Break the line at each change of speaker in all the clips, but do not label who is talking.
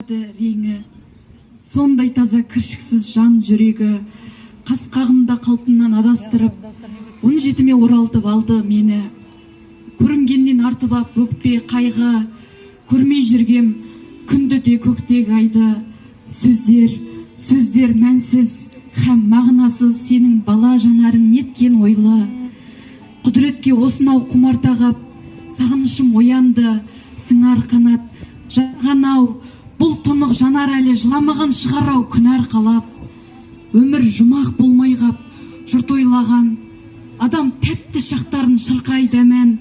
реңі, сондай таза кіршіксіз жан жүрегі, қас қағымда қалпымнан адастырып, 17-ме оралтып алды мені. Көрінгеннен артып ап өкпе қайғы, көрмей жүргем күнді де көктегі айды. Сөздер мәнсіз һәм мағынасыз, сенің бала жанарың неткен ойлы. Құдіретке осынау құмартағап, сағынышым оянды, сыңар қанат жағанау. Бұл тұнық жанар әлі жыламаған шығарау күнәр қалап. Өмір жұмақ болмай қап, жұрт ойлаған, адам тәтті шақтарын шырқайды әмән.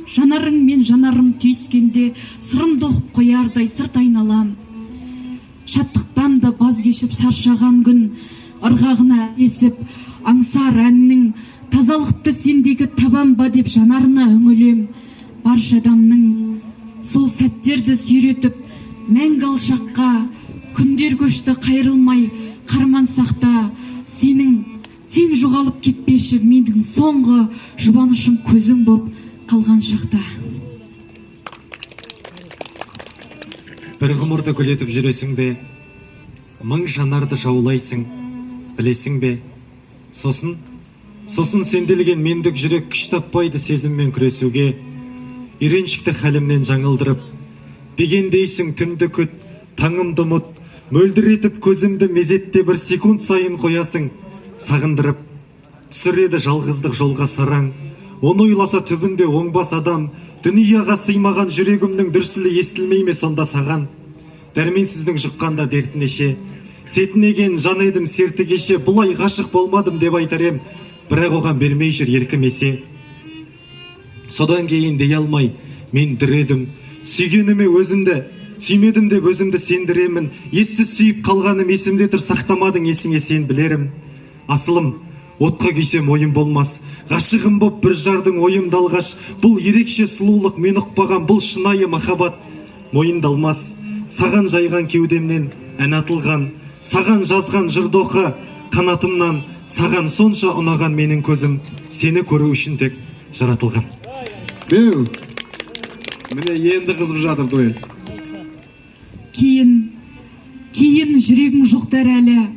Жанарың мен жанарым түйіскенде, сырымды ұқып қоярдай сырт айналам. Шаттықтан да баз кешіп шаршаған күн, ырғағына есіп, аңсар әннің тазалықты сендегі табан ба деп жанарына үңілем. Барша адамның сол сәттерді сүйретіп, мәңгі алшаққа күндер көшті қайрылмай қарман сақта. Сен жоғалып кетпеші, менің соңғы жұбанышым көзің боп қалған шақта.
Бір ғұмырды гүлетіп жүресің де, мың жанарды жаулайсың, білесің бе? Сосын сенделген мендік жүрек күш таппайды сезіммен күресуге. Үйреншікті хәлімнен жаңылдырып, дегендейсің түнді күт, таңымды ұмыт, мөлдіретіп көзімді мезетте бір секунд сайын қоясың, сағындырып. Түсіреді жалғыздық жолға сараң, оны ойласа түбінде оңбас адам. Дүнияға сыймаған жүрегімнің дүрсілі естілмей ме сонда саған? Дәрменсіздің жұққанда дертінеше, сетінеген жан едім серті кеше. Бұлай ғашық болмадым деп айтар ем, бірақ оған бермей жүр еркімесе. Содан кейін дей алмай мен дүредім, сүйгеніме өзімді, сүймедім деп өзімді сендіремін. Ессіз сүйіп қалғаным есімде тұр, сақтамадың есіңе сен білерім. Асылым, отқа күйсем ойым болмас, ғашығым боп бір жардың ойым далғаш. Бұл ерекше сұлулық мен ұқпаған, бұл шынайы махаббат мойындалмас. Саған жайған кеудемнен ән атылған, саған жазған жырды оқы қанатымнан. Саған сонша ұнаған менің көзім, сені көру үшін тек жаратылған.
Беу, міне енді қызып жатыр той.
Кейін жүрегің жоқтар әлі,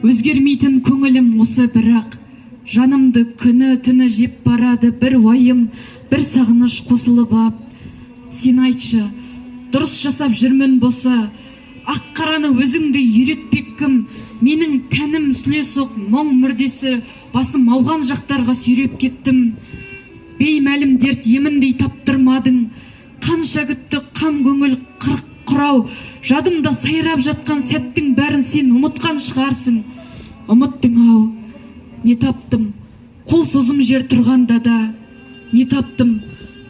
өзгермейтін көңілім осы бірақ. Жанымды күні түні жеп барады бір уайым, бір сағыныш қосылып ап. Сен айтшы, дұрыс жасап жүрмін боса, ақ қараны өзіңді үйретпек кім? Менің тәнім сүлесоқ мұң мүрдесі, басым ауған жақтарға сүйреп кеттім. Беймәлім дерт еміндей таптырмадың, қанша күтті қам көңіл қырық құрау. Жадымда сайрап жатқан сәттің бәрін сен ұмытқан шығарсың. Ұмыттың ау, не таптым, қол созым жер тұрғанда да. Не таптым,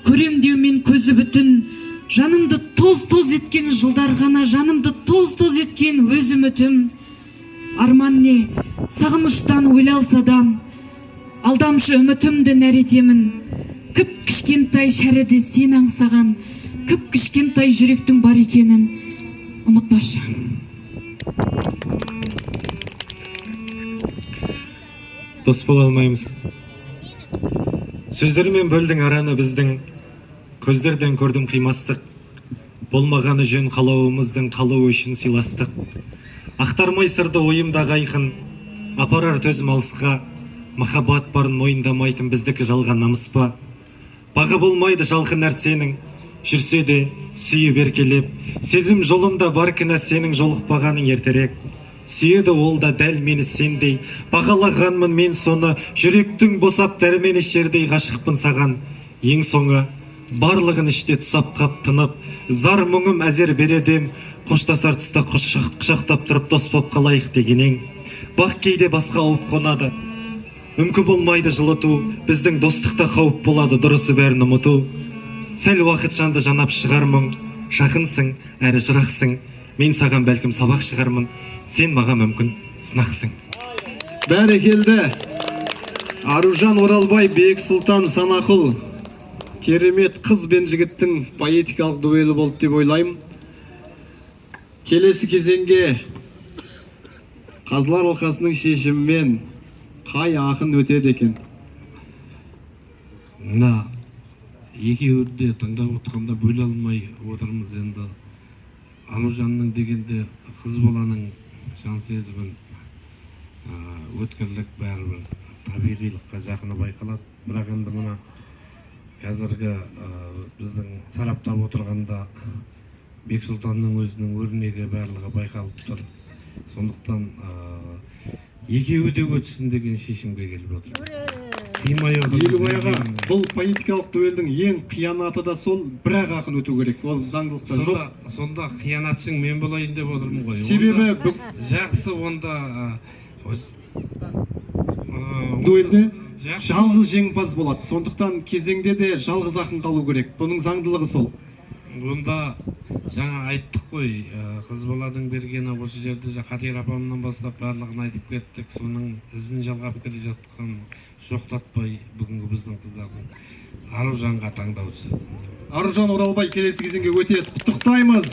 көремдеумен көзі бүтін, жанымды тоз-тоз еткен жылдар ғана, жанымды тоз-тоз еткен өз үмітім. Арман не, сағыныштан ойлалса дам, алдамшы үмітімді нәретемін. Кіп кішкентай шәріде сен аңсаған, кіп кішкентай жүректің бар екенін ұмытпашы.
Дос бола алмаймыз. Сөздермен бөлдің араны біздің, көздерден көрдім қимастық. Болмағаны жөн қалауымыздың қалауы үшін сыйластық. Ақтармай сырды ойымдағы айқын, апарар төзім алысқа. Махаббат барын мойындамайтын біздікі жалған намыс па? Бағы болмайды жалқы нәрсенің, жүрсе де сүйіп еркелеп. Сезім жолымда бар кінә, сенің жолықпағаның ертерек. Сүйеді ол да дәл мені сендей, бағалағанмын мен соны. Жүректің босап дәрмені шердей ғашықпын саған. Ең соңы барлығын іште тұсап қап тынып, зар мұңым әзер бередем. Қоштасар тұста құшақтап тұрып дос боп қалайық дегенең. Бақ кейде басқа ауып қонады, мүмкін болмайды жылыту. Біздің достықта қауіп болады, дұрысы бәрін ұмыту. Сәл уақыт жанды жанап шығармын, жақынсың әрі жырақсың. Мен саған бәлкім сабақ шығармын, сен маған мүмкін сынақсың.
Бәрекелді. Аружан Оралбай, Бек Сұлтан Санақұл. Керемет қыз бен жігіттің поэтикалық дуэлі болды деп ойлаймын. Келесі кезеңге Қазылар алқасының шешімімен қай ақын өтеді екен?
Мына екеуі де тыңдап отырғанда бөле алмай отырмыз енді. Аружанның дегенде қыз баланың жан сезімін өткірлік бәрібір табиғилыққа жақыны байқалады. Бірақ енді мына қазіргі біздің сараптап отырғанда Бексұлтанның өзінің өрнегі барлығы байқалып тұр. Сондықтан екеуі де өтсін деген шешімге келіп отыр.
Елубайға бұл политикалық дуэльдің ең қиянаты да сол, бірақ ақын өту керек. Ол заңдылықта жоқ.
Сонда қиянатшың мен болайын деп отырмын ғой.
Себебі
жақсы, онда
дуэльде жалғыз жеңімпаз болады. Сондықтан кезеңде де жалғыз ақын қалу керек. Бұның заңдылығы сол.
Онда жаңа айттық қой, қыз баланың бергені осы жерде Қатер апамнан бастап барлығын айтып кеттік. Соның ізін жалғап келе жатқан жоқтатпай бүгінгі біздің қыздардың Аружанға таңдау түседі.
Аружан Оралбай келесі кезеңге өтеді. Құттықтаймыз.